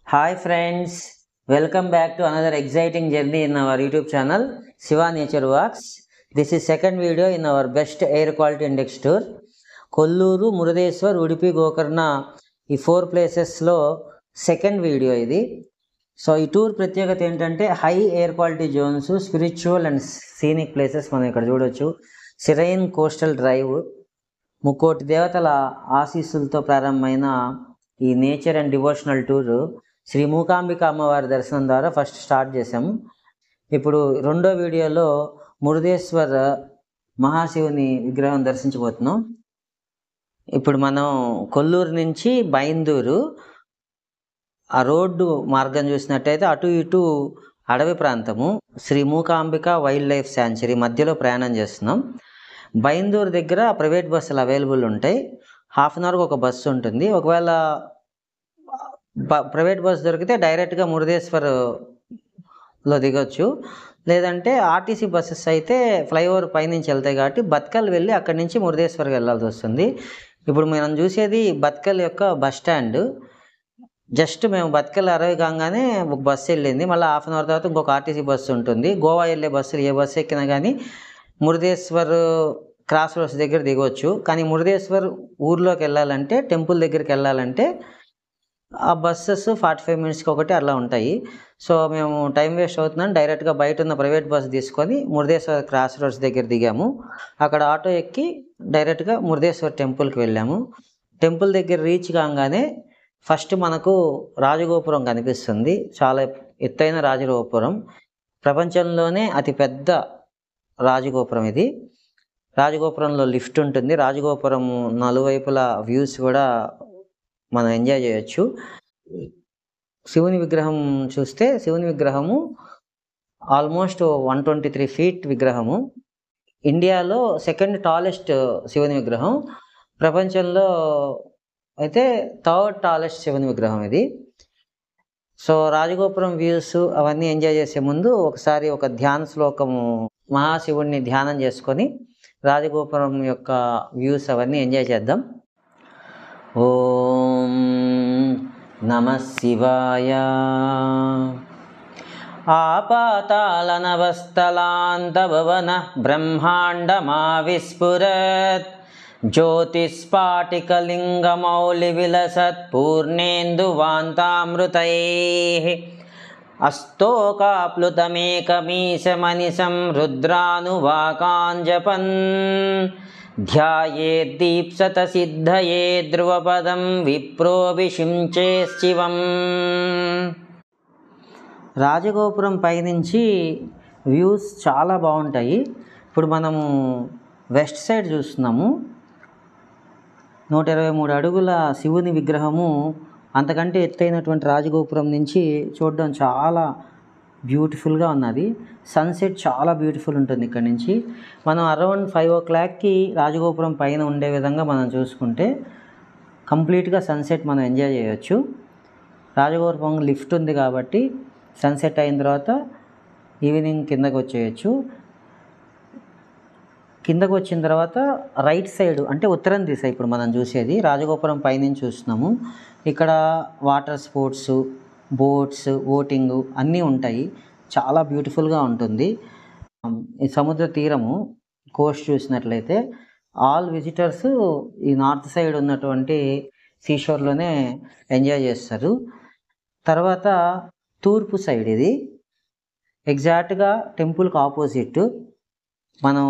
Hi friends, welcome back to another exciting journey in our YouTube channel Shiva Nature Walks. This is second video in our best air quality index tour. Kolluru, Murdeshwar, Udupi, Gokarna ఈ 4 ప్లేసెస్లో second video ఇది. So ఈ tour ప్రత్యేకత ఏంటంటే high air quality zones, spiritual and scenic places మనం ఇక్కడ చూడొచ్చు. Serene coastal drive, ముక్కోటి దేవతల ఆశీస్సులతో ప్రారంభమైన ఈ nature and devotional tour Shri Mookambika అమ్మవారి దర్శనం ద్వారా ఫస్ట్ స్టార్ట్ చేసాము. ఇప్పుడు రెండో వీడియోలో మురుదేశ్వర్ మహాశివుని విగ్రహం దర్శించబోతున్నాం. ఇప్పుడు మనం కొల్లూరు నుంచి బైందూరు ఆ రోడ్డు మార్గం చూసినట్టయితే అటు ఇటు అడవి ప్రాంతము, Shri Mookambika wildlife sanctuary మధ్యలో ప్రయాణం చేస్తున్నాం. బైందూరు దగ్గర ప్రైవేట్ బస్సులు అవైలబుల్ ఉంటాయి. హాఫ్ అన్ అవర్కి ఒక బస్సు ఉంటుంది. ఒకవేళ ప్రైవేట్ బస్సు దొరికితే డైరెక్ట్గా మురుదేశ్వర్లో దిగొచ్చు. లేదంటే ఆర్టీసీ బస్సెస్ అయితే ఫ్లైఓవర్ పైనుంచి వెళ్తాయి కాబట్టి బత్కల్ వెళ్ళి అక్కడి నుంచి మురుదేశ్వర్కి వెళ్ళాల్సి వస్తుంది. ఇప్పుడు మనం చూసేది బత్కల్ యొక్క బస్ స్టాండ్. జస్ట్ మేము బత్కల్ అరవై కాగానే ఒక బస్సు వెళ్ళింది. మళ్ళీ హాఫ్ అన్ అవర్ తర్వాత ఇంకొక ఆర్టీసీ బస్సు ఉంటుంది. గోవా వెళ్ళే బస్సులు ఏ బస్సు ఎక్కినా కానీ మురుదేశ్వర్ క్రాస్ రోడ్స్ దగ్గర దిగవచ్చు. కానీ మురుదేశ్వర్ ఊర్లోకి వెళ్ళాలంటే, టెంపుల్ దగ్గరికి వెళ్ళాలంటే ఆ బస్సెస్ 45 మినిట్స్కి ఒకటి అలా ఉంటాయి. సో మేము టైం వేస్ట్ అవుతుందని డైరెక్ట్గా బయట ఉన్న ప్రైవేట్ బస్సు తీసుకొని మురుదేశ్వర్ క్రాస్ రోడ్స్ దగ్గర దిగాము. అక్కడ ఆటో ఎక్కి డైరెక్ట్గా మురుదేశ్వర్ టెంపుల్కి వెళ్ళాము. టెంపుల్ దగ్గర రీచ్ కాగానే ఫస్ట్ మనకు రాజగోపురం కనిపిస్తుంది. చాలా ఎత్తైన రాజగోపురం, ప్రపంచంలోనే అతిపెద్ద రాజగోపురం ఇది. రాజగోపురంలో లిఫ్ట్ ఉంటుంది. రాజగోపురం నలువైపులా వ్యూస్ కూడా మనం ఎంజాయ్ చేయొచ్చు. శివుని విగ్రహం చూస్తే శివుని విగ్రహము ఆల్మోస్ట్ 123 ఫీట్ విగ్రహము. ఇండియాలో సెకండ్ టాలెస్ట్ శివుని విగ్రహం, ప్రపంచంలో అయితే థర్డ్ టాలెస్ట్ శివుని విగ్రహం ఇది. సో రాజగోపురం వ్యూస్ అవన్నీ ఎంజాయ్ చేసే ముందు ఒకసారి ఒక ధ్యాన శ్లోకము మహాశివుడిని ధ్యానం చేసుకొని రాజగోపురం యొక్క వ్యూస్ అవన్నీ ఎంజాయ్ చేద్దాం. ఓం నమః శివాయ. ఆపాతాళనవస్థలాంతభవన బ్రహ్మాండమావిస్ఫురత్ జ్యోతిస్ఫాటికలింగమౌళివిలసత్ పూర్ణేందువాంతామృతైః అస్తోకాప్లుతమేకమీశమనిశం రుద్రానువాకాంజపన్ ధ్యాయేద్దీప్సత సిద్ధయే ధ్రువపదం విప్రోభిషించేశ్చివం. రాజగోపురం పైనుంచి వ్యూస్ చాలా బాగుంటాయి. ఇప్పుడు మనము వెస్ట్ సైడ్ చూస్తున్నాము. 123 అడుగుల శివుని విగ్రహము అంతకంటే ఎత్తైనటువంటి రాజగోపురం నుంచి చూడడం చాలా బ్యూటిఫుల్గా ఉన్నది. సన్సెట్ చాలా బ్యూటిఫుల్ ఉంటుంది ఇక్కడ నుంచి. మనం అరౌండ్ 5 o'clockకి రాజగోపురం పైన ఉండే విధంగా మనం చూసుకుంటే కంప్లీట్గా సన్సెట్ మనం ఎంజాయ్ చేయొచ్చు. రాజగోపురం లిఫ్ట్ ఉంది కాబట్టి సన్సెట్ అయిన తర్వాత ఈవినింగ్ కిందకు వచ్చేయచ్చు. కిందకు వచ్చిన తర్వాత రైట్ సైడ్ అంటే ఉత్తరం దిశ ఇప్పుడు మనం చూసేది. రాజగోపురం పైనుంచి చూస్తున్నాము. ఇక్కడ వాటర్ స్పోర్ట్స్, బోట్స్, బోటింగ్ అన్నీ ఉంటాయి. చాలా బ్యూటిఫుల్గా ఉంటుంది. ఈ సముద్ర తీరము కోస్ట్ చూసినట్లయితే ఆల్ విజిటర్స్ ఈ నార్త్ సైడ్ ఉన్నటువంటి సీషోర్లోనే ఎంజాయ్ చేస్తారు. తర్వాత తూర్పు సైడ్ ఇది ఎగ్జాక్ట్గా టెంపుల్కి ఆపోజిట్. మనం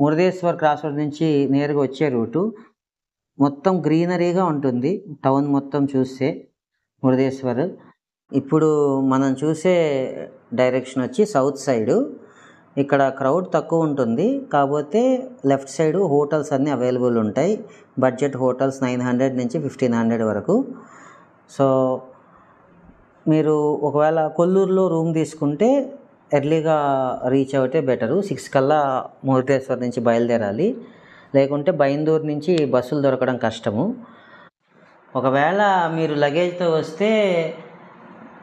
మురుదేశ్వర్ క్రాస్ రోడ్ నుంచి నేరుగా వచ్చే రూటు మొత్తం గ్రీనరీగా ఉంటుంది. టౌన్ మొత్తం చూస్తే మురుదేశ్వర్. ఇప్పుడు మనం చూసే డైరెక్షన్ వచ్చి సౌత్ సైడు. ఇక్కడ క్రౌడ్ తక్కువ ఉంటుంది, కాకపోతే లెఫ్ట్ సైడు హోటల్స్ అన్నీ అవైలబుల్ ఉంటాయి. బడ్జెట్ హోటల్స్ 900 నుంచి 1500 వరకు. సో మీరు ఒకవేళ కొల్లూరులో రూమ్ తీసుకుంటే ఎర్లీగా రీచ్ అవుతే బెటరు. 6 కల్లా మురుదేశ్వర్ నుంచి బయలుదేరాలి. లేకుంటే బైందూరు నుంచి బస్సులు దొరకడం కష్టము. ఒకవేళ మీరు లగేజ్తో వస్తే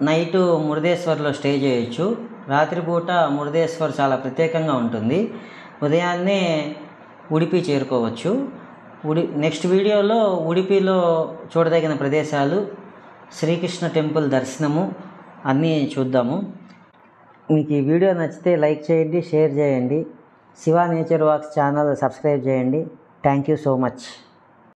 నైటు మురుదేశ్వర్లో స్టే చేయొచ్చు. రాత్రిపూట మురుదేశ్వర్ చాలా ప్రత్యేకంగా ఉంటుంది. ఉదయాన్నే ఉడిపి చేరుకోవచ్చు. నెక్స్ట్ వీడియోలో ఉడిపిలో చూడదగిన ప్రదేశాలు శ్రీకృష్ణ టెంపుల్ దర్శనము అన్నీ చూద్దాము. మీకు ఈ వీడియో నచ్చితే లైక్ చేయండి, షేర్ చేయండి. Shiva nature walks channel subscribe చేయండి. Thank you so much.